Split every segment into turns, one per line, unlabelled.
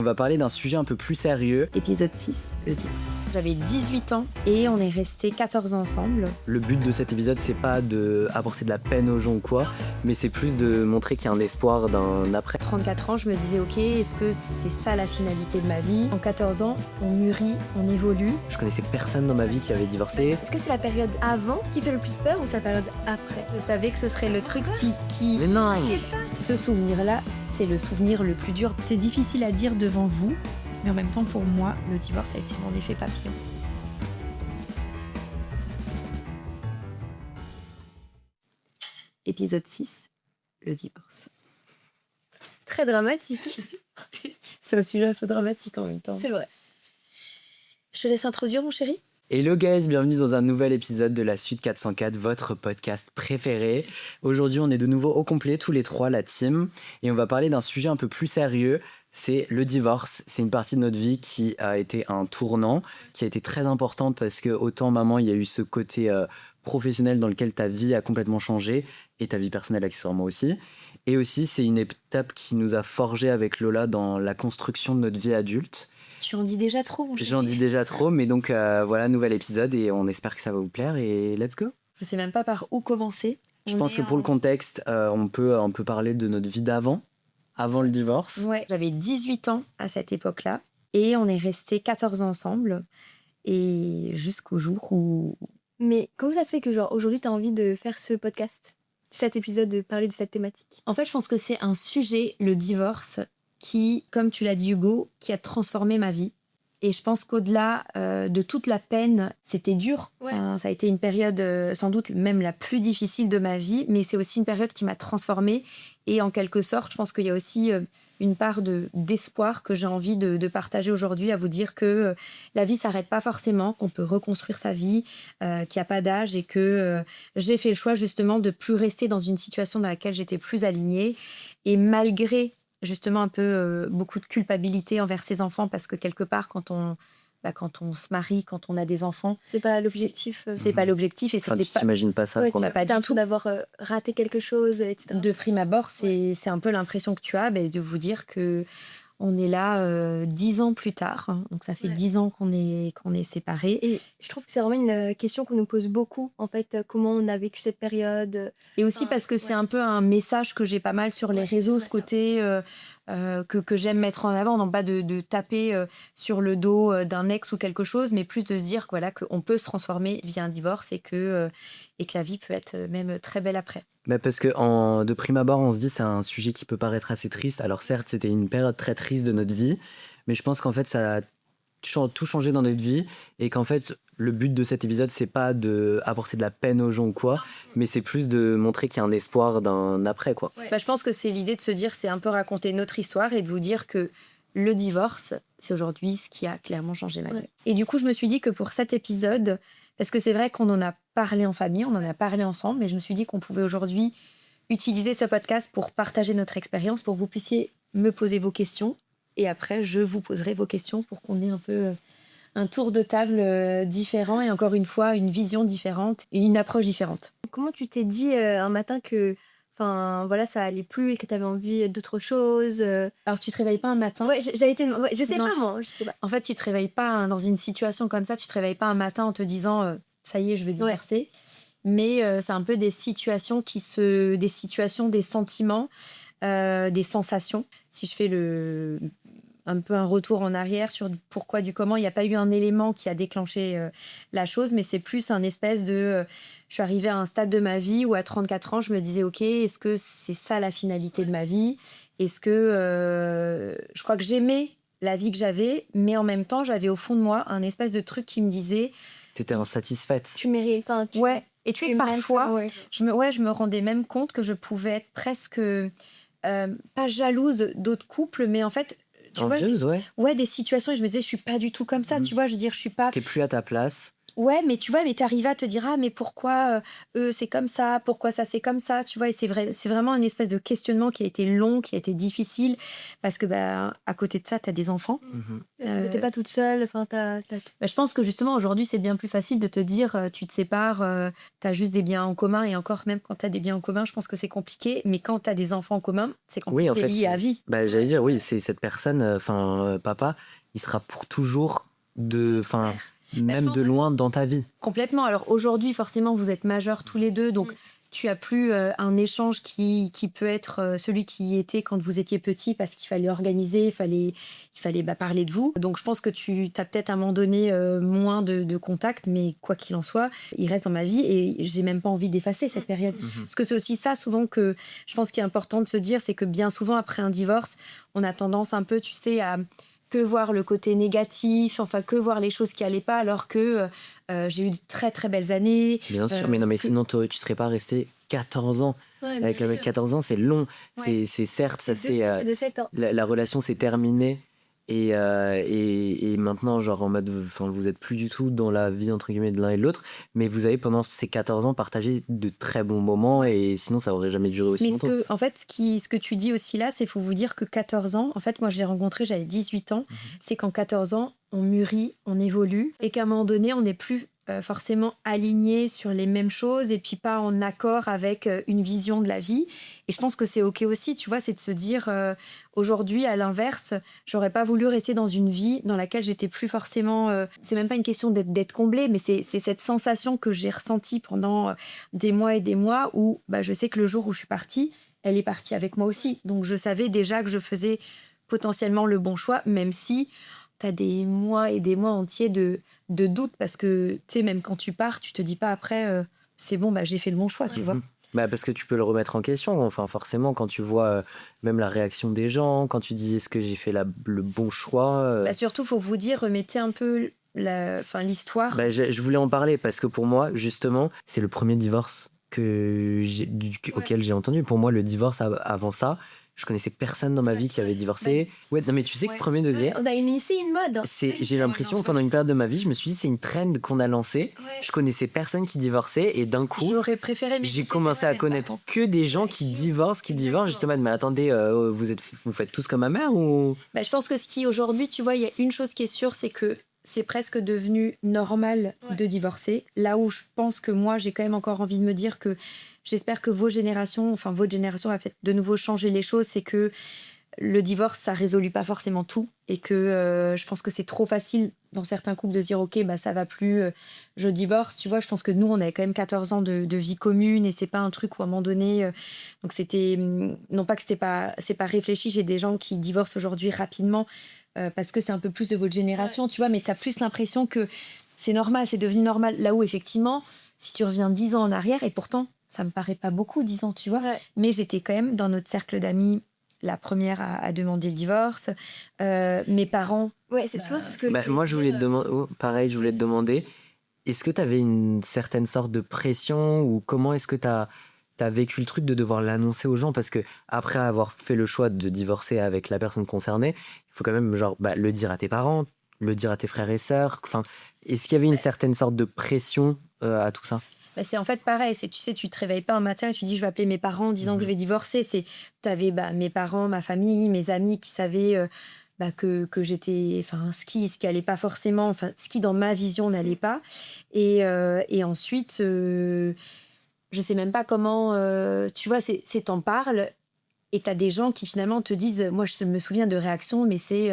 On va parler d'un sujet un peu plus sérieux.
Épisode 6, le divorce. J'avais 18 ans et on est restés 14 ans ensemble.
Le but de cet épisode, c'est pas d'apporter de la peine aux gens ou quoi, mais c'est plus de montrer qu'il y a un espoir d'un après.
34 ans, je me disais, ok, est-ce que c'est ça la finalité de ma vie? En 14 ans, on mûrit, on évolue.
Je connaissais personne dans ma vie qui avait divorcé.
Est-ce que c'est la période avant qui fait le plus peur ou sa période après?
Je savais que ce serait le truc qui...
Mais non!
Ce souvenir-là, c'est le souvenir le plus dur. C'est difficile à dire devant vous, mais en même temps, pour moi, le divorce a été mon effet papillon. Épisode 6, le divorce.
Très dramatique.
C'est un sujet un peu dramatique en même temps.
C'est vrai. Je te laisse introduire, mon chéri.
Hello guys, bienvenue dans un nouvel épisode de la Suite 404, votre podcast préféré. Aujourd'hui, on est de nouveau au complet, tous les trois, la team, et on va parler d'un sujet un peu plus sérieux, c'est le divorce. C'est une partie de notre vie qui a été un tournant, qui a été très importante parce que autant maman, il y a eu ce côté professionnel dans lequel ta vie a complètement changé, et ta vie personnelle accessoirement aussi. Et aussi, c'est une étape qui nous a forgé avec Lola dans la construction de notre vie adulte.
Tu en dis déjà trop, mon chéri.
J'en dis déjà trop, mais donc voilà, nouvel épisode et on espère que ça va vous plaire et let's go.
Je sais même pas par où commencer.
Je pense que pour le contexte, on peut parler de notre vie d'avant, avant le divorce.
Ouais, j'avais 18 ans à cette époque-là et on est restés 14 ans ensemble et jusqu'au jour où...
Mais comment ça se fait que genre aujourd'hui t'as envie de faire ce podcast, cet épisode, de parler de cette thématique?
En fait, je pense que c'est un sujet, le divorce, qui, comme tu l'as dit Hugo, qui a transformé ma vie. Et je pense qu'au-delà de toute la peine, c'était dur.
Ouais.
Enfin, ça a été une période sans doute même la plus difficile de ma vie, mais c'est aussi une période qui m'a transformée. Et en quelque sorte, je pense qu'il y a aussi une part d'espoir que j'ai envie de partager aujourd'hui, à vous dire que la vie s'arrête pas forcément, qu'on peut reconstruire sa vie, qu'il n'y a pas d'âge et que j'ai fait le choix justement de plus rester dans une situation dans laquelle j'étais plus alignée. Et malgré justement un peu beaucoup de culpabilité envers ses enfants, parce que quelque part, quand on se marie, quand on a des enfants,
C'est pas l'objectif.
c'est pas l'objectif. Et
Enfin,
c'était
tu
pas...
t'imagines pas ça,
Ouais,
quoi.
Bah, pas
t'as
du
un
tout.
tout d'avoir raté quelque chose, etc.
De prime abord, c'est un peu l'impression que tu as, de vous dire que on est là 10 ans plus tard. Hein. Donc ça fait
Ouais.
10 ans qu'on est séparés.
Et je trouve que c'est vraiment une question qu'on nous pose beaucoup, en fait, comment on a vécu cette période.
Et aussi
Enfin,
parce que c'est
ouais.
un peu un message que j'ai pas mal sur les
Ouais,
réseaux,
c'est
ce
vrai, ça.
côté que j'aime mettre en avant, non pas de taper sur le dos d'un ex ou quelque chose, mais plus de se dire voilà, qu'on peut se transformer via un divorce et que la vie peut être même très belle après.
Mais parce que de prime abord, on se dit c'est un sujet qui peut paraître assez triste. Alors certes, c'était une période très triste de notre vie, mais je pense qu'en fait, ça a tout changé dans notre vie et qu'en fait, le but de cet épisode, c'est pas d'apporter de la peine aux gens ou quoi, mais c'est plus de montrer qu'il y a un espoir d'un après, quoi.
Ouais.
Je pense que c'est l'idée de se dire, c'est un peu raconter notre histoire et de vous dire que le divorce, c'est aujourd'hui ce qui a clairement changé ma vie.
Ouais.
Et du coup, je me suis dit que pour cet épisode, parce que c'est vrai qu'on en a parlé en famille, on en a parlé ensemble, mais je me suis dit qu'on pouvait aujourd'hui utiliser ce podcast pour partager notre expérience, pour que vous puissiez me poser vos questions. Et après, je vous poserai vos questions pour qu'on ait un peu un tour de table différent et encore une fois, une vision différente et une approche différente.
Comment tu t'es dit un matin que voilà, ça allait plus et que tu avais envie d'autre chose?
Alors, tu te réveilles pas un matin.
Ouais, j'avais été... ouais, je sais
Non.
pas, moi. Je sais pas.
En fait, tu te réveilles pas dans une situation comme ça, tu te réveilles pas un matin en te disant ça y est, je vais divorcer. Mais c'est un peu des situations des sentiments, des sensations. Si je fais un peu un retour en arrière sur du pourquoi, du comment, il n'y a pas eu un élément qui a déclenché la chose, mais c'est plus un espèce de... je suis arrivée à un stade de ma vie où à 34 ans, je me disais, ok, est-ce que c'est ça la finalité de ma vie? Est-ce que... je crois que j'aimais la vie que j'avais, mais en même temps, j'avais au fond de moi un espèce de truc qui me disait...
T'étais insatisfaite.
Tu mérites... Enfin,
Ouais, et tu sais, parfois,
Ouais.
je me rendais même compte que je pouvais être presque... pas jalouse d'autres couples, mais en fait... Tu vois,
Envieuse, ouais.
ouais, des situations, et je me disais, je suis pas du tout comme ça,
Mhm.
tu vois, je veux dire, je suis pas...
T'es plus à ta place.
Ouais, mais tu vois, mais t'arrives à te dire, ah, mais pourquoi eux, c'est comme ça, pourquoi ça, c'est comme ça, tu vois, et c'est vrai, c'est vraiment une espèce de questionnement qui a été long, qui a été difficile, parce que, bah, à côté de ça, t'as des enfants.
Mhm.
Parce que t'es
Euh,
pas toute seule, enfin, t'as tout.
Bah, je pense que justement, aujourd'hui, c'est bien plus facile de te dire, tu te sépares, tu juste des biens en commun, et encore, même quand t'as des biens en commun, je pense que c'est compliqué, mais quand t'as des enfants en commun, c'est qu'en
Oui,
plus,
en
t'es
fait,
lié à vie.
bah, j'allais dire, oui, c'est cette personne, papa, il sera pour toujours
Bah, je
même
pense
de loin dans ta vie.
complètement. Alors aujourd'hui, forcément, vous êtes majeurs tous les deux, donc tu as plus un échange qui peut être celui qui était quand vous étiez petit, parce qu'il fallait organiser, il fallait parler de vous. Donc je pense que tu as peut-être à un moment donné moins de contact, mais quoi qu'il en soit, il reste dans ma vie et j'ai même pas envie d'effacer cette période.
Mhm.
Parce que c'est aussi ça souvent que je pense qu'il est important de se dire, c'est que bien souvent après un divorce, on a tendance un peu, tu sais, à que voir le côté négatif, enfin que voir les choses qui allaient pas, alors que j'ai eu de très très belles années.
Bien sûr, mais non, mais
que-
sinon, tu serais pas resté 14 ans.
Ouais,
Avec
bien
un mec,
sûr.
14 ans, c'est long.
Ouais.
C'est certes, ça
C'est
c'est.
de 7 ans.
La relation s'est terminée et maintenant, genre en mode, enfin, vous êtes plus du tout dans la vie entre guillemets de l'un et de l'autre, mais vous avez pendant ces 14 ans partagé de très bons moments et sinon ça aurait jamais duré aussi
Mais
longtemps.
en fait, ce que tu dis aussi là, c'est faut vous dire que 14 ans, en fait, moi, je l'ai rencontré, j'avais 18 ans. C'est qu'en 14 ans, on mûrit, on évolue, et qu'à un moment donné, on n'est plus forcément aligné sur les mêmes choses et puis pas en accord avec une vision de la vie. Et je pense que c'est OK aussi, tu vois, c'est de se dire, aujourd'hui, à l'inverse, j'aurais pas voulu rester dans une vie dans laquelle j'étais plus forcément... c'est même pas une question d'être comblée, mais c'est cette sensation que j'ai ressentie pendant des mois et des mois où bah, je sais que le jour où je suis partie, elle est partie avec moi aussi. Donc je savais déjà que je faisais potentiellement le bon choix, même si tu as des mois et des mois entiers de doute, parce que tu sais, même quand tu pars, tu te dis pas après, c'est bon, bah, j'ai fait le bon choix, tu vois.
Mhm. Bah, parce que tu peux le remettre en question, enfin forcément quand tu vois même la réaction des gens, quand tu dis est-ce que j'ai fait le bon choix.
Bah, surtout, faut vous dire, remettez un peu l'histoire.
Bah, je voulais en parler parce que pour moi, justement, c'est le premier divorce auquel j'ai entendu. Pour moi, le divorce avant ça, je connaissais personne dans ma vie qui avait divorcé. Ouais, non, mais tu sais que premier degré,
On a initié une mode.
j'ai l'impression, pendant une période de ma vie, je me suis dit, c'est une trend qu'on a lancée.
Ouais.
Je connaissais personne qui divorçait et d'un coup,
J'aurais préféré
j'ai commencé à connaître que des gens qui divorcent. Justement, mais attendez, vous faites tous comme ma mère ou...
Bah, je pense que ce qui aujourd'hui, tu vois, il y a une chose qui est sûre, c'est que c'est presque devenu normal de divorcer. Là où je pense que moi, j'ai quand même encore envie de me dire que j'espère que votre génération va peut-être de nouveau changer les choses. C'est que le divorce, ça résout pas forcément tout. Et que je pense que c'est trop facile dans certains couples de se dire, OK, bah, ça va plus, je divorce. Tu vois, je pense que nous, on avait quand même 14 ans de vie commune et c'est pas un truc où à un moment donné. Donc c'était. Non pas que c'est pas réfléchi. J'ai des gens qui divorcent aujourd'hui rapidement parce que c'est un peu plus de votre génération, tu vois, mais tu as plus l'impression que c'est normal, c'est devenu normal. Là où effectivement, si tu reviens 10 ans en arrière, et pourtant, ça me paraît pas beaucoup, 10 ans, tu vois, mais j'étais quand même dans notre cercle d'amis la première à demander le divorce. Mes parents.
Ouais, c'est souvent c'est ce que
Bah, moi, je voulais te demander, pareil, je voulais te demander, est-ce que tu avais une certaine sorte de pression ou comment est-ce que tu as vécu le truc de devoir l'annoncer aux gens? Parce que après avoir fait le choix de divorcer avec la personne concernée, il faut quand même genre, bah, le dire à tes parents, le dire à tes frères et sœurs. Enfin, est-ce qu'il y avait une certaine sorte de pression à tout ça?
Bah, c'est en fait pareil, tu sais, tu te réveilles pas un matin et tu dis je vais appeler mes parents en disant que je vais divorcer. T'avais mes parents, ma famille, mes amis qui savaient que j'étais, enfin, ce qui allait pas forcément, enfin, ce qui dans ma vision n'allait pas. Et ensuite, je sais même pas comment, tu vois, t'en parles et t'as des gens qui finalement te disent, moi je me souviens de réactions, mais c'est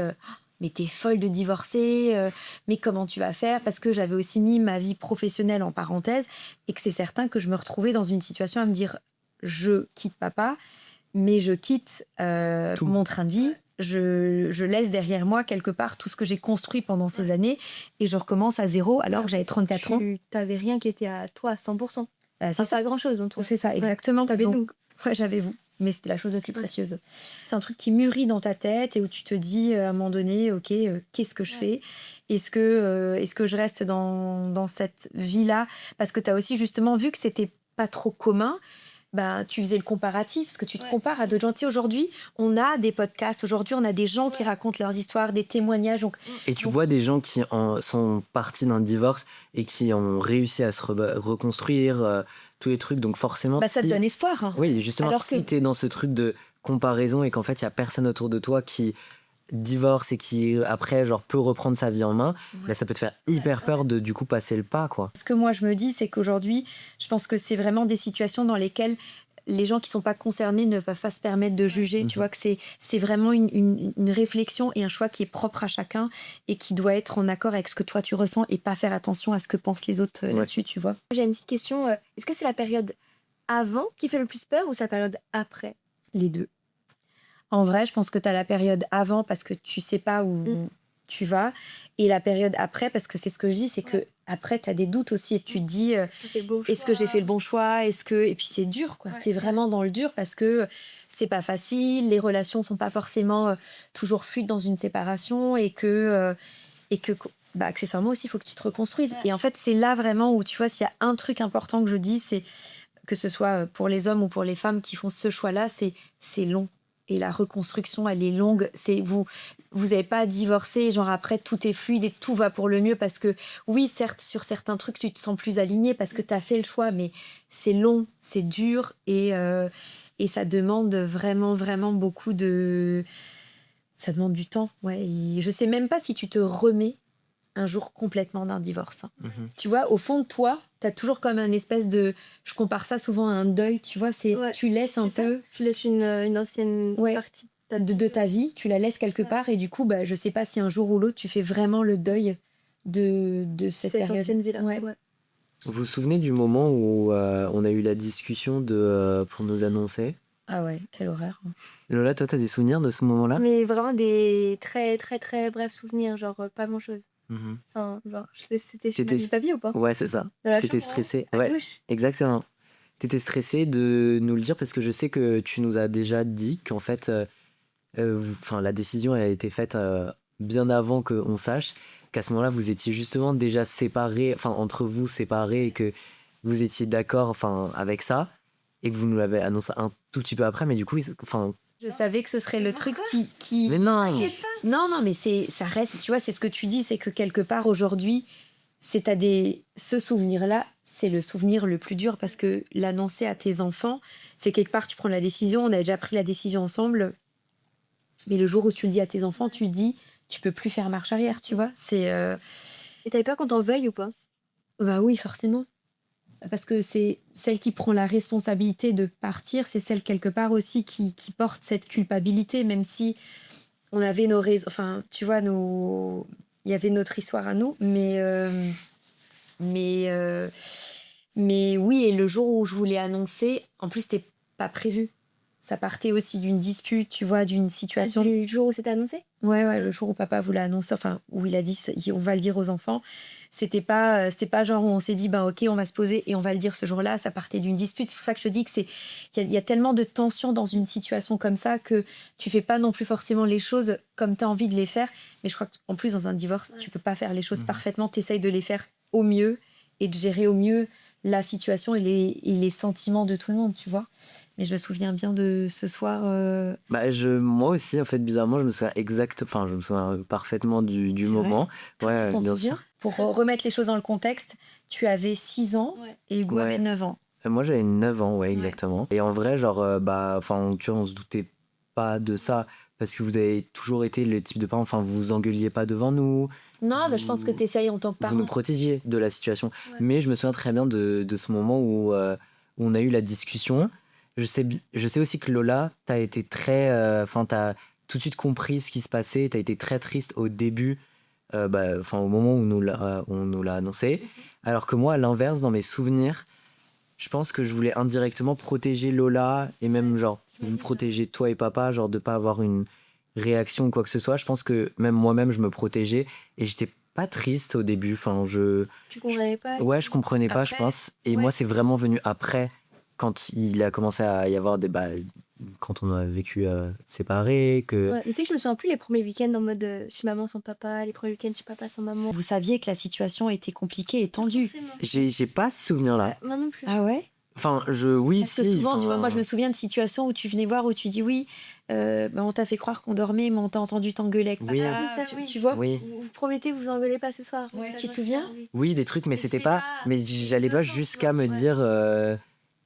mais t'es folle de divorcer, mais comment tu vas faire? Parce que j'avais aussi mis ma vie professionnelle en parenthèse et que c'est certain que je me retrouvais dans une situation à me dire, je quitte papa, mais je quitte
Tout.
mon train de vie. Je laisse derrière moi quelque part tout ce que j'ai construit pendant ces années et je recommence à zéro alors que j'avais 34 ans.
tu t'avais rien qui était à toi à 100%.
C'est
C'est
ça,
pas grand-chose en toi.
c'est ça, exactement.
T'avais
Donc,
donc.
ouais, j'avais vous. Mais c'était la chose la plus précieuse. C'est un truc qui mûrit dans ta tête et où tu te dis à un moment donné, OK, qu'est-ce que je fais? Est-ce que je reste dans cette vie-là? Parce que tu as aussi justement vu que c'était pas trop commun. bah, tu faisais le comparatif, parce que tu te compares à d'autres gens. Tu sais, aujourd'hui, on a des podcasts, aujourd'hui, on a des gens qui racontent leurs histoires, des témoignages. Donc,
Et tu vois des gens qui sont partis d'un divorce et qui ont réussi à se reconstruire, tous les trucs. Donc forcément,
bah, ça te donne espoir. Hein.
Oui, justement,
Alors
si
que-
t'es dans ce truc de comparaison et qu'en fait, il n'y a personne autour de toi qui divorce et qui, après, genre, peut reprendre sa vie en main, là, ça peut te faire hyper peur de, du coup, passer le pas, quoi.
Ce que moi, je me dis, c'est qu'aujourd'hui, je pense que c'est vraiment des situations dans lesquelles les gens qui sont pas concernés ne peuvent pas se permettre de juger. Tu vois que c'est vraiment une réflexion et un choix qui est propre à chacun et qui doit être en accord avec ce que toi tu ressens et pas faire attention à ce que pensent les autres là-dessus, tu vois.
J'ai une petite question. Est-ce que c'est la période avant qui fait le plus peur ou c'est la période après?
Les deux. En vrai, je pense que tu as la période avant parce que tu sais pas où tu vas et la période après parce que c'est ce que je dis, c'est que après tu as des doutes aussi et tu te dis est-ce que j'ai fait le bon choix, et puis c'est dur quoi. Tu es vraiment dans le dur parce que c'est pas facile, les relations sont pas forcément toujours fluides dans une séparation et que bah, accessoirement aussi il faut que tu te reconstruises. Et en fait, c'est là vraiment où tu vois s'il y a un truc important que je dis, c'est que ce soit pour les hommes ou pour les femmes qui font ce choix-là, c'est long. Et la reconstruction, elle est longue. Vous n'avez pas à divorcer, genre après tout est fluide et tout va pour le mieux parce que oui, certes, sur certains trucs, tu te sens plus aligné parce que tu as fait le choix, mais c'est long, c'est dur et ça demande vraiment, vraiment beaucoup de... Ça demande du temps, ouais. Et je sais même pas si tu te remets un jour complètement d'un divorce. Tu vois, au fond de toi, t'as toujours comme un espèce de... Je compare ça souvent à un deuil, tu vois, tu laisses un peu...
Tu laisses une ancienne partie
de ta vie, tu la laisses quelque part et du coup, bah, je sais pas si un jour ou l'autre, tu fais vraiment le deuil de cette période.
Ancienne vie-là.
Ouais.
Vous vous souvenez du moment où on a eu la discussion pour nous annoncer?
Ah ouais, quelle horreur.
Lola, toi, t'as des souvenirs de ce moment-là?
Mais vraiment des très très très brefs souvenirs, genre pas grand-chose. Enfin, genre, c'était de ta vie ou pas?
Ouais, c'est ça. T'étais stressée.
À
Ouais,
gauche.
exactement. T'étais stressée de nous le dire parce que je sais que tu nous as déjà dit qu'en fait, la décision a été faite bien avant qu'on sache qu'à ce moment-là, vous étiez justement déjà séparés, enfin, entre vous séparés et que vous étiez d'accord, enfin, avec ça et que vous nous l'avez annoncé un tout petit peu après, mais du coup, enfin...
Je savais que ce serait le truc qui...
Mais non!
Non, mais ça reste, tu vois, c'est ce que tu dis, c'est que quelque part aujourd'hui, ce souvenir-là, c'est le souvenir le plus dur parce que l'annoncer à tes enfants, c'est quelque part, tu prends la décision, on a déjà pris la décision ensemble, mais le jour où tu le dis à tes enfants, tu dis, tu peux plus faire marche arrière, tu vois.
Et t'avais peur qu'on t'en veuille ou pas?
Bah oui, forcément. Parce que c'est celle qui prend la responsabilité de partir, c'est celle quelque part aussi qui porte cette culpabilité, même si on avait nos raisons, enfin, tu vois, il y avait notre histoire à nous, mais oui, et le jour où je voulais annoncer, en plus, c'était pas prévu. Ça partait aussi d'une dispute, tu vois, d'une situation.
Le jour où c'était annoncé?
Ouais, le jour où papa voulait annoncer, enfin, où il a dit, on va le dire aux enfants. C'était pas genre où on s'est dit, ben ok, on va se poser et on va le dire ce jour-là. Ça partait d'une dispute. C'est pour ça que je te dis que il y a tellement de tension dans une situation comme ça que tu fais pas non plus forcément les choses comme tu as envie de les faire. Mais je crois qu'en plus, dans un divorce, tu peux pas faire les choses parfaitement. Tu essayes de les faire au mieux et de gérer au mieux la situation et les sentiments de tout le monde, tu vois. Mais je me souviens bien de ce soir.
Moi aussi, en fait, bizarrement, je me souviens parfaitement du moment.
Ouais, bien sûr. Pour remettre les choses dans le contexte, tu avais 6 ans et Hugo avait 9 ans.
Moi, j'avais 9 ans, ouais, exactement. Et en vrai, genre, on se doutait pas de ça parce que vous avez toujours été le type de parents, enfin, vous vous engueuliez pas devant nous.
Non, je pense que tu essayes en tant que parent.
Vous nous protégiez de la situation. Ouais. Mais je me souviens très bien de ce moment où on a eu la discussion. Je sais aussi que Lola, t'as été très... t'as tout de suite compris ce qui se passait. T'as été très triste au début, au moment où on nous l'a annoncé. Alors que moi, à l'inverse, dans mes souvenirs, je pense que je voulais indirectement protéger Lola et même, genre, vous protéger toi et papa, genre, de pas avoir une réaction ou quoi que ce soit. Je pense que même moi-même, je me protégeais et j'étais pas triste au début. Enfin,
Tu comprenais pas?
Ouais, je comprenais pas, je pense. Et moi, c'est vraiment venu après, quand il a commencé à y avoir des... quand on a vécu séparés, que...
Ouais, mais tu sais que je me souviens plus les premiers week-ends en mode chez maman sans papa, les premiers week-ends chez papa sans maman.
Vous saviez que la situation était compliquée et tendue.
J'ai pas ce souvenir-là.
Moi non plus.
Ah ouais?
Enfin, oui,
parce que souvent, tu vois, moi, je me souviens de situations où tu venais voir, où tu dis oui, on t'a fait croire qu'on dormait, mais on t'a entendu t'engueuler avec
Oui.
tu vois.
Oui.
Vous promettez, vous engueulez pas ce soir.
Ouais.
Ça,
Tu te
je
souviens?
Oui, des trucs, mais c'était pas. Mais j'allais pas
innocent, tu
jusqu'à
vois.
me dire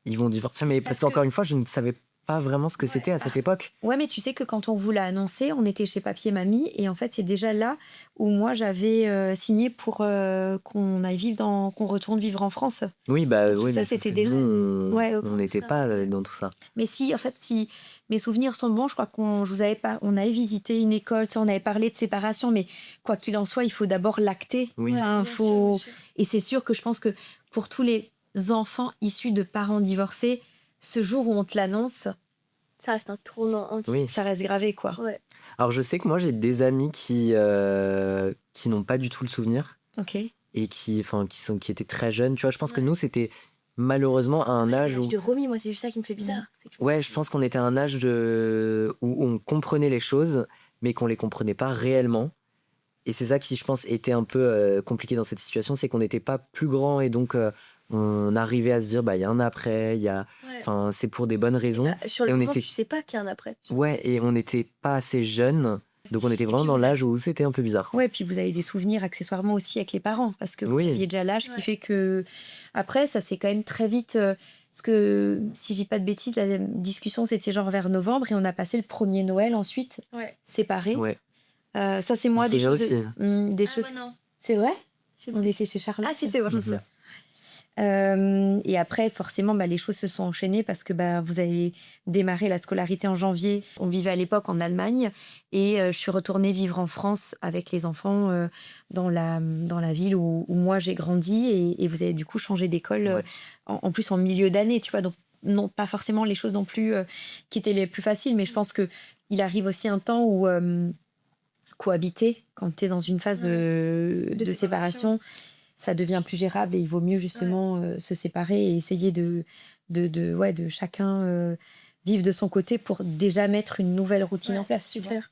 ils vont divorcer. Mais parce qu'encore une fois, je ne savais pas vraiment ce que c'était à cette époque.
Ouais, mais tu sais que quand on vous l'a annoncé, on était chez Papier Mamie, et en fait, c'est déjà là où moi j'avais signé pour qu'on aille vivre qu'on retourne vivre en France.
Oui, bah
Donc,
oui,
ça,
mais
c'était
sauf que
déjà.
nous,
Ouais,
on n'était pas dans tout ça.
Mais si, en fait, si mes souvenirs sont bons, je crois on avait visité une école, tu sais, on avait parlé de séparation, mais quoi qu'il en soit, il faut d'abord l'acter.
Oui.
Enfin,
Bien sûr, bien sûr.
Et c'est sûr que je pense que pour tous les enfants issus de parents divorcés, ce jour où on te l'annonce,
Ça reste un tournant entier.
Oui.
ça reste gravé, quoi.
Ouais.
Alors, je sais que moi, j'ai des amis qui n'ont pas du tout le souvenir
Ok.
et qui étaient très jeunes. Tu vois, je pense que nous, c'était malheureusement à un âge où.
De Romy, moi, c'est juste ça qui me fait bizarre. C'est que
Ouais, je pense qu'on était à un âge où on comprenait les choses, mais qu'on les comprenait pas réellement. Et c'est ça qui, je pense, était un peu compliqué dans cette situation, c'est qu'on n'était pas plus grand et donc on arrivait à se dire, bah, il y a un après,
Ouais.
c'est pour des bonnes raisons.
Sur le
Et on
moment,
était-
tu sais pas qu'il y a un après.
Ouais, et on n'était pas assez jeunes, donc on était vraiment
puis
dans
vous
l'âge où c'était un peu bizarre.
Ouais, puis vous avez des souvenirs accessoirement aussi avec les parents, parce que vous
Oui.
aviez déjà l'âge qui
Ouais.
fait que. Après, ça c'est quand même très vite. Parce que si je dis pas de bêtises, la discussion c'était genre vers novembre, et on a passé le premier Noël ensuite
Ouais.
séparés.
Ouais.
Ça c'est moi
On se
des
souvient
choses.
aussi.
Des
Ah,
choses.
ouais, non.
C'est vrai.
Je sais
On
pas.
était chez Charlotte.
Ah, si, c'est bon, je me souviens.
Et après, forcément, les choses se sont enchaînées parce que vous avez démarré la scolarité en janvier. On vivait à l'époque en Allemagne, et je suis retournée vivre en France avec les enfants dans la ville où moi j'ai grandi, et vous avez du coup changé d'école
Ouais.
en plus en milieu d'année, tu vois. Donc, non, pas forcément les choses non plus qui étaient les plus faciles, mais je pense qu'il arrive aussi un temps où cohabiter, quand tu es dans une phase de séparation, ça devient plus gérable, et il vaut mieux justement se séparer et essayer de chacun vivre de son côté pour déjà mettre une nouvelle routine en place. Tu vois.
Super.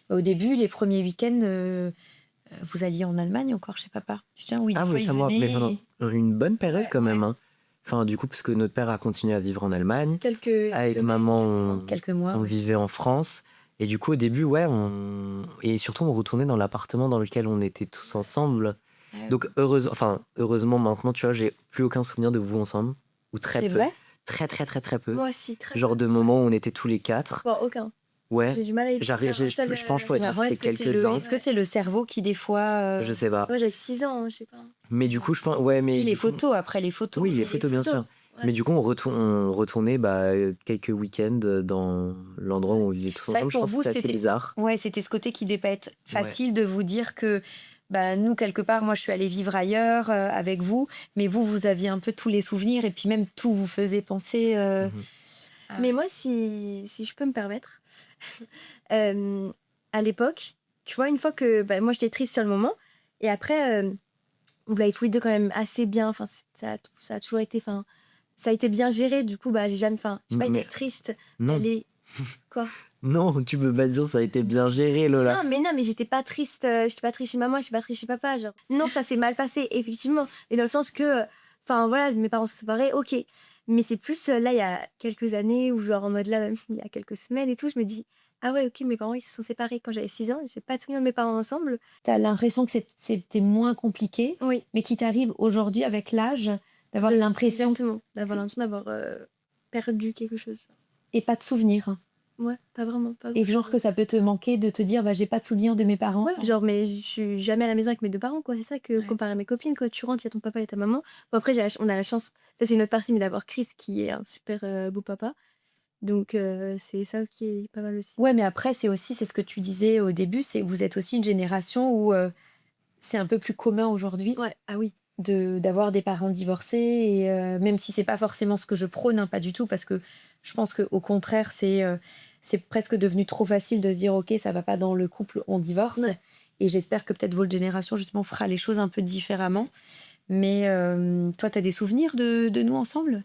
Au début, les premiers week-ends, vous alliez en Allemagne encore chez papa. Tu te souviens, oui,
Ah
des
oui,
fois,
ça
il
moi, mais
venait.
pendant une bonne période
Ouais,
quand même. Hein. Enfin, du coup, parce que notre père a continué à vivre en Allemagne.
Quelques
Avec
semaines.
maman,
Quelques mois.
on vivait en France. Et du coup, au début, et surtout, on retournait dans l'appartement dans lequel on était tous ensemble.
Ouais.
Donc, heureusement, maintenant, tu vois, j'ai plus aucun souvenir de vous ensemble. Ou très
C'est
peu.
vrai.
Très, très, très, très peu.
Moi aussi, très.
Genre de moments où on était tous les quatre.
Bon, aucun.
Ouais.
J'ai du mal à y
J'arrive,
faire un seul,
je pense que je pourrais
C'est
dire
marrant.
c'était
Est-ce que
quelques-uns.
est-ce que c'est le cerveau qui des fois
Je sais pas.
Moi, j'avais 6 ans, je sais pas.
Mais du coup, je pense. Ouais, mais.
Si les
du coup-
photos, après les photos.
Oui, les photos, bien sûr.
Ouais.
Mais du coup, on retournait quelques week-ends dans l'endroit où on vivait tous
C'est vrai
ensemble.
que
Je
pour
pense
vous,
que c'était assez
c'était-
bizarre.
Ouais, c'était ce côté qui devait pas être facile de vous dire que nous, quelque part, moi, je suis allée vivre ailleurs avec vous, mais vous aviez un peu tous les souvenirs, et puis même tout vous faisait penser.
Mhm.
Mais moi, si je peux me permettre, à l'époque, tu vois, une fois que moi j'étais triste sur le moment, et après, vous l'avez tous les deux quand même assez bien, enfin, ça a toujours été, enfin, ça a été bien géré, du coup, j'ai jamais, enfin, j'ai pas
Mais-
été triste.
Non.
Elle est... Quoi?
Non, tu peux pas dire ça a été bien géré, Lola.
Non, mais j'étais pas triste chez maman, j'étais pas triste chez papa, genre. Non, ça s'est mal passé, effectivement. Et dans le sens que, enfin, voilà, mes parents se sont séparés, ok. Mais c'est plus, là, il y a quelques années, ou genre en mode là, même il y a quelques semaines et tout, je me dis, ah ouais, ok, mes parents, ils se sont séparés quand j'avais 6 ans, j'ai pas de souvenir de mes parents ensemble.
T'as l'impression que c'était moins compliqué,
Oui,
mais qui t'arrive aujourd'hui avec l'âge d'avoir l'impression
exactement. D'avoir l'impression d'avoir perdu quelque chose.
et pas de souvenirs.
Ouais, pas vraiment. Pas
Et genre que ça peut te manquer de te dire, j'ai pas de souvenir de mes parents.
Ouais, genre, mais je suis jamais à la maison avec mes deux parents, quoi. C'est ça que, comparé à mes copines, quoi. Tu rentres, il y a ton papa et ta maman. Bon, après, on a la chance, ça c'est une autre partie, mais d'avoir Chris qui est un super beau papa. Donc, c'est ça qui est pas mal aussi.
Ouais, mais après, c'est ce que tu disais au début, c'est vous êtes aussi une génération où c'est un peu plus commun aujourd'hui
Ouais, ah oui.
d'avoir des parents divorcés, et même si c'est pas forcément ce que je prône, pas du tout, parce que je pense qu'au contraire, c'est presque devenu trop facile de se dire ok, ça va pas dans le couple, on divorce.
Ouais.
Et j'espère que peut-être votre génération justement fera les choses un peu différemment. Mais toi, t'as des souvenirs de nous ensemble?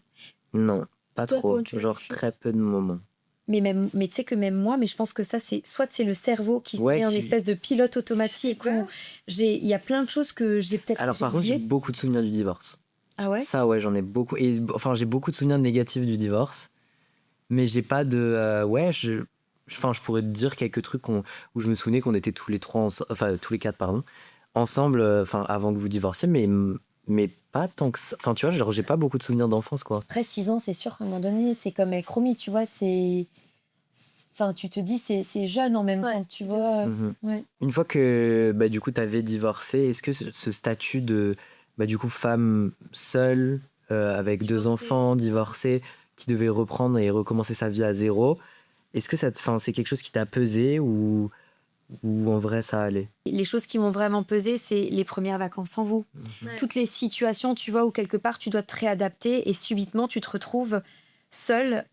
Non, pas
Toi,
trop.
comment tu
Genre
réfléchis?
très peu de moments.
Mais tu sais que même moi, mais je pense que ça, c'est le cerveau qui se
Ouais,
met en
qui-
espèce de pilote automatique où il y a plein de choses que j'ai peut-être
Alors par contre, j'ai
oubliées.
beaucoup de souvenirs du divorce.
Ah ouais?
Ça, ouais, j'en ai beaucoup. Et enfin, j'ai beaucoup de souvenirs négatifs du divorce. Mais j'ai pas de. Enfin, je pourrais te dire quelques trucs où je me souvenais qu'on était tous les trois, enfin, tous les quatre, pardon, ensemble, enfin, avant que vous divorciez, mais pas tant que ça. Enfin, tu vois, genre, j'ai pas beaucoup de souvenirs d'enfance, quoi.
Après 6 ans, c'est sûr qu'à un moment donné, c'est comme avec Romy, tu vois, c'est... Enfin, tu te dis, c'est jeune en même
Ouais.
temps, tu vois.
Mhm.
Ouais.
Une fois que, bah, du coup, t'avais divorcé, est-ce que ce statut de, bah, du coup, femme seule, avec 2
Divorcée.
enfants, divorcée, qui devait reprendre et recommencer sa vie à zéro, est-ce que enfin, c'est quelque chose qui t'a pesé ou en vrai ça allait?
Les choses qui m'ont vraiment pesé, c'est les premières vacances sans vous.
Ouais.
Toutes les situations, tu vois, où quelque part tu dois te réadapter et subitement tu te retrouves seule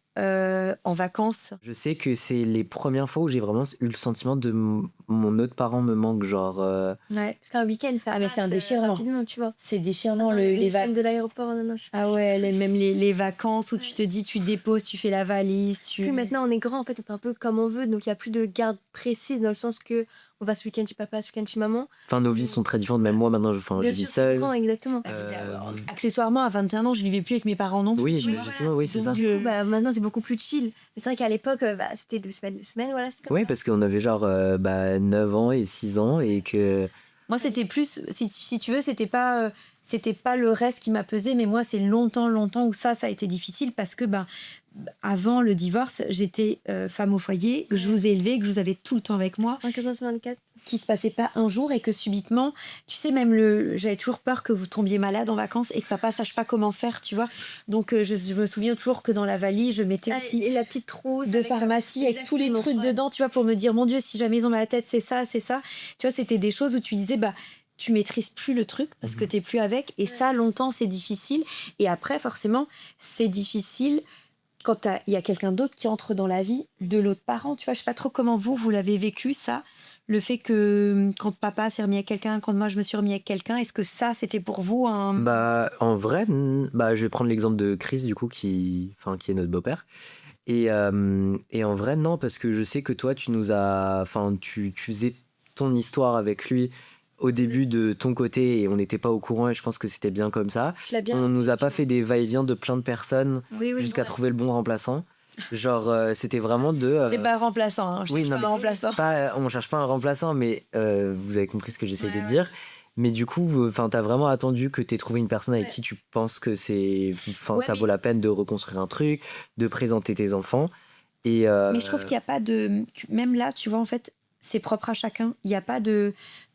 en vacances.
Je sais que c'est les premières fois où j'ai vraiment eu le sentiment de mon autre parent me manque, genre.
Ouais.
Parce qu'un week-end, ça
Ah, mais c'est un
passe,
déchirement.
rapidement, tu vois.
C'est déchirant,
Les
les
scènes
vacances.
de l'aéroport, non, je...
Ah ouais, même les vacances où tu te dis, tu déposes, tu fais la valise,
Puis maintenant, on est grand, en fait, on fait un peu comme on veut, donc il n'y a plus de garde précise dans le sens que on va ce week-end chez papa, ce week-end chez maman.
Enfin, nos vies sont très différentes, même moi maintenant, je
Bien
vis
sûr,
seul.
je comprends, exactement.
Accessoirement, à 21 ans, je vivais plus avec mes parents non plus.
Oui,
tu
mais
vois.
justement, oui, c'est ça.
Donc,
Du coup, bah, maintenant, c'est beaucoup plus chill. Mais c'est vrai qu'à l'époque, c'était 2 semaines, voilà. C'est comme
Oui,
ça.
parce qu'on avait genre 9 ans et 6 ans et que.
Moi, c'était plus, si tu veux, c'était pas le reste qui m'a pesé, mais moi, c'est longtemps où ça a été difficile parce que, avant le divorce, j'étais femme au foyer, que je vous ai élevée, que je vous avais tout le temps avec moi,
24.
qui se passait pas un jour et que subitement, tu sais, j'avais toujours peur que vous tombiez malade en vacances et que papa sache pas comment faire, tu vois. Donc, je me souviens toujours que dans la valise, je mettais aussi
Et la petite trousse
de
avec
pharmacie avec tous les
Exactement,
trucs
ouais.
dedans, tu vois, pour me dire, mon Dieu, si jamais ils ont mal à la tête, c'est ça, c'est ça. Tu vois, c'était des choses où tu disais, tu maîtrises plus le truc parce que t'es plus avec. Et ça, longtemps, c'est difficile. Et après, forcément, c'est difficile quand il y a quelqu'un d'autre qui entre dans la vie de l'autre parent. Tu vois, je sais pas trop comment vous l'avez vécu, ça. Le fait que quand papa s'est remis avec quelqu'un, quand moi je me suis remis avec quelqu'un, est-ce que ça, c'était pour vous un...
Bah, en vrai, je vais prendre l'exemple de Chris, du coup, qui est notre beau-père. Et en vrai, non, parce que je sais que toi, tu nous as. Enfin, tu faisais ton histoire avec lui au début de ton côté et on n'était pas au courant et je pense que c'était bien comme ça.
Je l'ai bien.
On nous a pas fait des va-et-vient de plein de personnes
Oui,
jusqu'à
ouais.
trouver le bon remplaçant. Genre, c'était vraiment
C'est pas remplaçant, hein. Je
oui,
cherche
non,
pas un remplaçant.
on cherche pas un remplaçant, mais vous avez compris ce que j'essaie de
Ouais.
dire. Mais du coup, enfin, t'as vraiment attendu que t'aies trouvé une personne avec qui tu penses que
Ouais,
ça
mais-
vaut la peine de reconstruire un truc, de présenter tes enfants. Et
Mais je trouve qu'il n'y a pas de... Même là, tu vois, en fait, c'est propre à chacun. Il n'y a pas de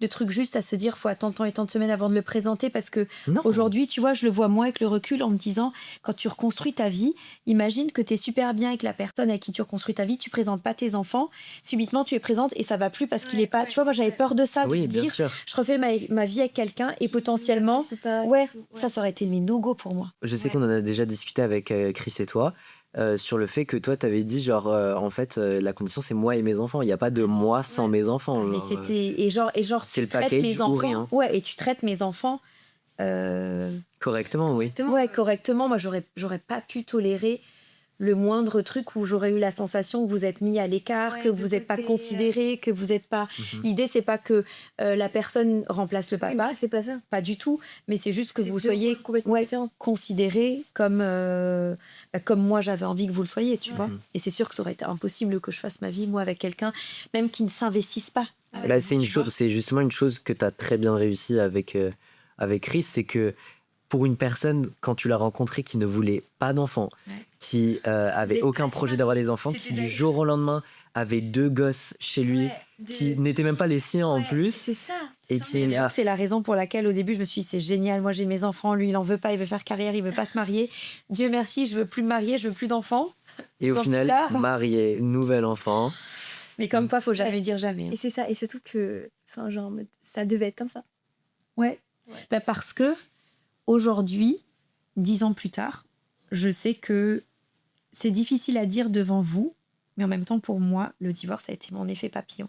truc juste à se dire, faut attendre tant et tant de semaines avant de le présenter, parce que
non.
aujourd'hui, tu vois, je le vois moi avec le recul en me disant, quand tu reconstruis ta vie, imagine que tu es super bien avec la personne avec qui tu reconstruis ta vie, tu présentes pas tes enfants, subitement tu es présente et ça va plus parce qu'il est pas... Tu vois, moi j'avais peur de ça, de
Oui,
me
bien
dire,
sûr.
je refais ma vie avec quelqu'un et potentiellement...
C'est pas...
Ouais, ça aurait été le no-go pour moi.
Je sais qu'on en a déjà discuté avec Chris et toi sur le fait que toi, t'avais dit, genre, en fait, la condition, c'est moi et mes enfants. Il n'y a pas de moi sans mes enfants.
Mais
genre,
c'était... Et genre
c'est le
tu traites
package
mes
ou
enfants...
rien.
Ouais, et tu traites mes enfants...
Correctement, oui.
Ouais, correctement. Moi, j'aurais pas pu tolérer le moindre truc où j'aurais eu la sensation que vous êtes mis à l'écart,
Ouais,
que
de
vous n'êtes pas
côté,
considéré, que vous n'êtes pas...
Mhm.
L'idée, c'est pas que la personne remplace le papa,
c'est pas ça.
pas du tout, mais c'est juste que
C'est
vous
deux
soyez
rôles complètement
ouais,
différents.
considéré comme moi j'avais envie que vous le soyez, tu vois.
Mhm.
Et c'est sûr que ça aurait été impossible que je fasse ma vie, moi, avec quelqu'un, même qui ne s'investisse pas.
Là, c'est
Tu vois.
c'est justement une chose que tu as très bien réussi avec Chris, c'est que pour une personne, quand tu l'as rencontré, qui ne voulait pas d'enfants,
Ouais.
qui avait
Des
aucun
personnes,
projet d'avoir des enfants,
c'était
qui du
des-
jour au lendemain avait 2 gosses chez lui, qui n'étaient même pas les siens en plus,
C'est ça.
et
Je
qui
trouve que c'est la raison pour laquelle au début je me suis dit c'est génial, moi j'ai mes enfants, lui il en veut pas, il veut faire carrière, il veut pas se marier. Dieu merci, je veux plus me marier, je veux plus d'enfants.
et au
Ans plus
final,
tard.
marié, nouvel enfant.
Mais comme quoi, faut jamais dire jamais.
Et c'est ça. Et surtout que, enfin, genre, en mode, ça devait être comme ça.
Ouais. Parce que aujourd'hui, 10 ans plus tard, je sais que c'est difficile à dire devant vous, mais en même temps pour moi, le divorce a été mon effet papillon.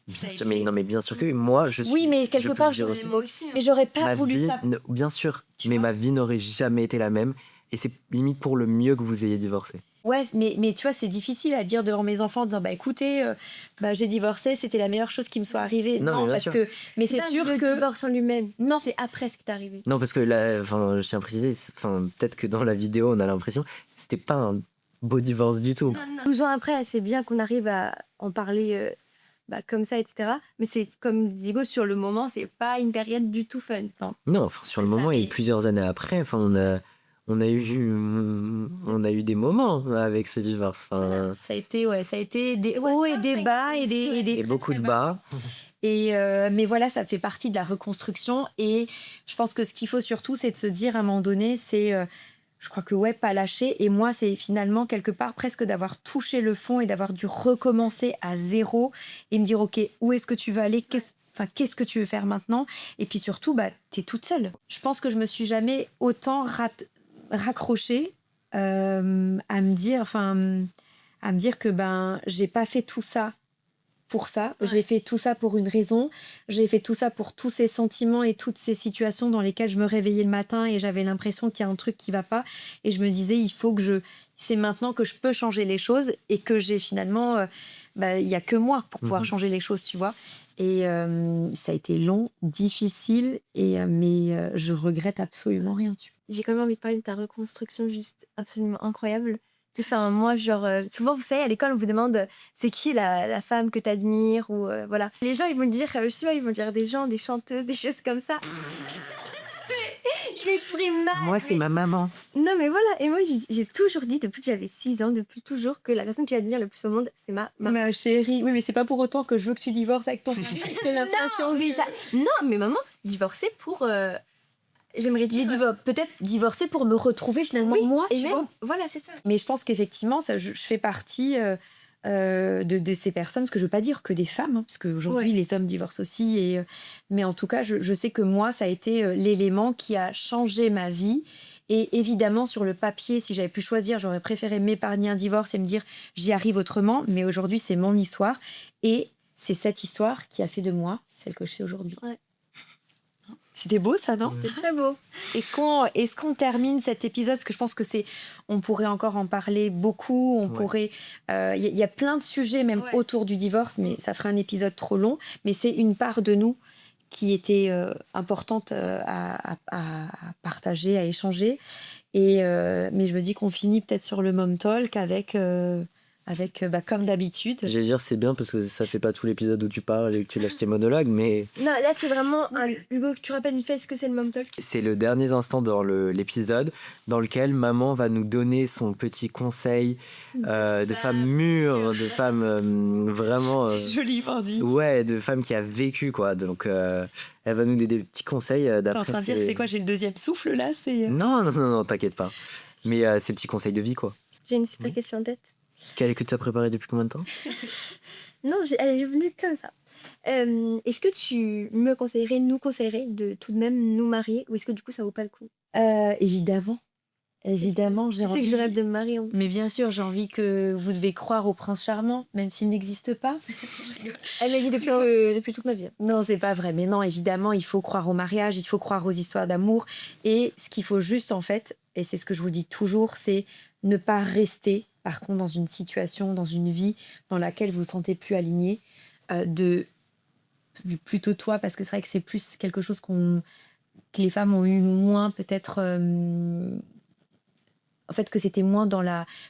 Bien
Ça a
sûr,
été-
mais non, mais bien sûr que moi, je suis.
Oui, mais quelque
je peux
part,
le dire
j'aurais-
aussi.
Moi aussi.
mais j'aurais pas
Ma
voulu
vie,
ça.
bien sûr,
Tu
mais
vois.
ma vie n'aurait jamais été la même, et c'est limite pour le mieux que vous ayez divorcé.
Ouais, mais tu vois, c'est difficile à dire devant mes enfants en disant, bah écoutez, j'ai divorcé, c'était la meilleure chose qui me soit arrivée.
Non, mais
Non,
bien
parce
sûr.
que. Mais c'est
pas
sûr
le
que.
divorce en lui-même.
Non.
C'est après ce qui t'est arrivé.
Non, parce que là, enfin, je tiens à préciser, peut-être que dans la vidéo, on a l'impression que c'était pas un beau divorce du tout.
12 ans après, c'est bien qu'on arrive à en parler comme ça, etc. Mais c'est comme Diego, sur le moment, c'est pas une période du tout fun.
Non, enfin, sur le
C'est ça,
moment, et
mais-
plusieurs années après, enfin, on a eu des moments avec ce divorce. Enfin,
Ça a été des hauts et des bas et des
et beaucoup de bas.
mais voilà, ça fait partie de la reconstruction. Et je pense que ce qu'il faut surtout, c'est de se dire à un moment donné, je crois que pas lâcher. Et moi, c'est finalement quelque part presque d'avoir touché le fond et d'avoir dû recommencer à zéro et me dire, ok, où est-ce que tu veux aller? Qu'est-ce que tu veux faire maintenant? Et puis surtout, t'es toute seule. Je pense que je me suis jamais autant raccrochée à me dire que j'ai pas fait tout ça pour ça.
Ouais.
J'ai fait tout ça pour une raison. J'ai fait tout ça pour tous ces sentiments et toutes ces situations dans lesquelles je me réveillais le matin et j'avais l'impression qu'il y a un truc qui va pas. Et je me disais, c'est maintenant que je peux changer les choses et que j'ai finalement, il y a que moi pour pouvoir changer les choses, tu vois. Et ça a été long, difficile, mais je regrette absolument rien.
J'ai quand même envie de parler de ta reconstruction juste absolument incroyable. Enfin, moi, souvent, vous savez, à l'école, on vous demande c'est qui la femme que tu admires ou voilà. Les gens, ils vont dire, je sais pas, ils vont dire des gens, des chanteuses, des choses comme ça. Je m'exprime mal.
Moi, c'est ma maman.
Non, mais voilà. Et moi, j'ai toujours dit, depuis que j'avais 6 ans, depuis toujours, que la personne que j'admire le plus au monde, c'est ma maman.
Ma chérie, oui, mais c'est pas pour autant que je veux que tu divorces avec ton père. T'as l'impression
Non, mais maman, divorcer pour... J'aimerais dire...
peut-être divorcer pour me retrouver finalement moi,
et
tu
même,
vois.
voilà, c'est ça.
Mais je pense qu'effectivement, je fais partie de ces personnes, parce que je veux pas dire que des femmes, hein, parce qu'aujourd'hui les hommes divorcent aussi, mais en tout cas, je sais que moi, ça a été l'élément qui a changé ma vie. Et évidemment, sur le papier, si j'avais pu choisir, j'aurais préféré m'épargner un divorce et me dire j'y arrive autrement, mais aujourd'hui, c'est mon histoire. Et c'est cette histoire qui a fait de moi celle que je suis aujourd'hui.
Ouais.
C'était beau ça, non?
C'était très beau.
Est-ce qu'on termine cet épisode? Parce que je pense que on pourrait encore en parler beaucoup. On pourrait, il y a plein de sujets même autour du divorce, mais ça ferait un épisode trop long. Mais c'est une part de nous qui était importante à partager, à échanger. Mais je me dis qu'on finit peut-être sur le Mom Talk avec comme d'habitude.
J'allais dire, c'est bien parce que ça fait pas tout l'épisode où tu parles et que tu lâches tes monologues, mais
Non, là, c'est vraiment... Hugo, tu rappelles une fois ce que c'est le Mom Talk?
c'est le dernier instant dans l'épisode dans lequel maman va nous donner son petit conseil de femme mûre, de femme vraiment...
C'est joliment dit.
Ouais, de femme qui a vécu, quoi. Donc, elle va nous donner des petits conseils.
T'es en train de dire, c'est quoi, j'ai le deuxième souffle, là?
Non, t'inquiète pas. Mais ces petits conseils de vie, quoi.
J'ai une super question en tête.
Quelle que tu as préparé depuis combien de temps?
Non, elle est venue comme ça. Est-ce que tu nous conseillerais de tout de même nous marier, ou est-ce que du coup ça vaut pas le coup?
Évidemment, j'ai
Je sais
envie.
que je rêve de me marier.
Mais bien sûr, j'ai envie que vous devez croire au prince charmant, même s'il n'existe pas.
Elle m'a dit depuis toute ma vie.
Non, c'est pas vrai. Mais non, évidemment, il faut croire au mariage, il faut croire aux histoires d'amour. Et ce qu'il faut juste, en fait, et c'est ce que je vous dis toujours, c'est ne pas rester, par contre, dans une situation, dans une vie dans laquelle vous vous sentez plus aligné, plutôt toi, parce que c'est vrai que c'est plus quelque chose que les femmes ont eu moins, peut-être... en fait, que c'était moins dans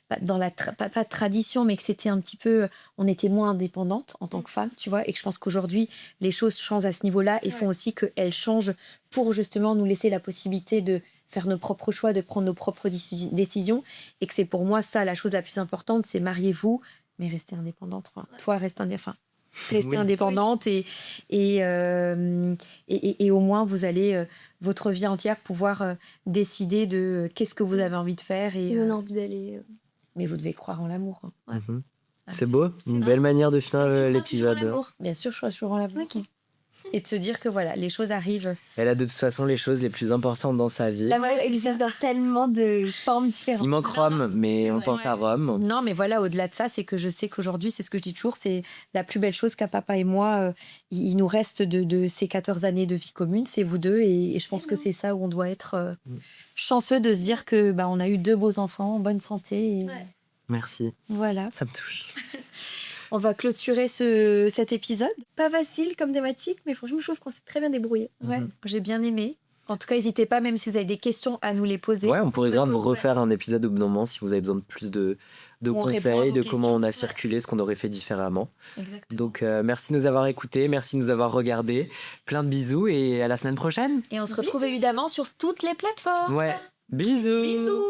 pas tradition, mais que c'était un petit peu, on était moins indépendante en tant que femme, tu vois, et que je pense qu'aujourd'hui, les choses changent à ce niveau-là et font aussi qu'elles changent pour justement nous laisser la possibilité de faire nos propres choix, de prendre nos propres décisions, et que c'est pour moi ça, la chose la plus importante, c'est mariez-vous, mais restez indépendante. Toi, restez indépendante et au moins vous allez votre vie entière pouvoir décider de qu'est-ce que vous avez envie de faire et
on a envie d'aller.
mais vous devez croire en l'amour.
C'est beau, une belle manière de finir l'épisode.
Bien sûr, je crois toujours en l'amour. Okay. Et de se dire que voilà, les choses arrivent.
Elle a de toute façon les choses les plus importantes dans sa vie.
L'amour existe dans tellement de formes différentes.
Il manque Rome, mais on pense à Rome.
Non, mais voilà, au-delà de ça, c'est que je sais qu'aujourd'hui, c'est ce que je dis toujours, c'est la plus belle chose qu'à papa et moi, il nous reste de ces 14 années de vie commune, c'est vous deux. Et je pense que c'est ça où on doit être chanceux de se dire que on a eu 2 beaux enfants, en bonne santé.
Merci,
Voilà.
ça me touche.
On va clôturer cet épisode.
Pas facile comme thématique, mais franchement, je trouve qu'on s'est très bien débrouillé.
Ouais, j'ai bien aimé. En tout cas, n'hésitez pas, même si vous avez des questions, à nous les poser.
Ouais, on pourrait grave vous
Ouais.
refaire un épisode au bout d'un moment si vous avez besoin de plus de
On répond à
conseils,
vos
de comment on a
questions.
circulé, ce qu'on aurait fait différemment.
Exactement.
Donc merci de nous avoir écoutés, merci de nous avoir regardés. Plein de bisous et à la semaine prochaine.
Et on se retrouve évidemment sur toutes les plateformes.
Ouais, bisous.
Bisous.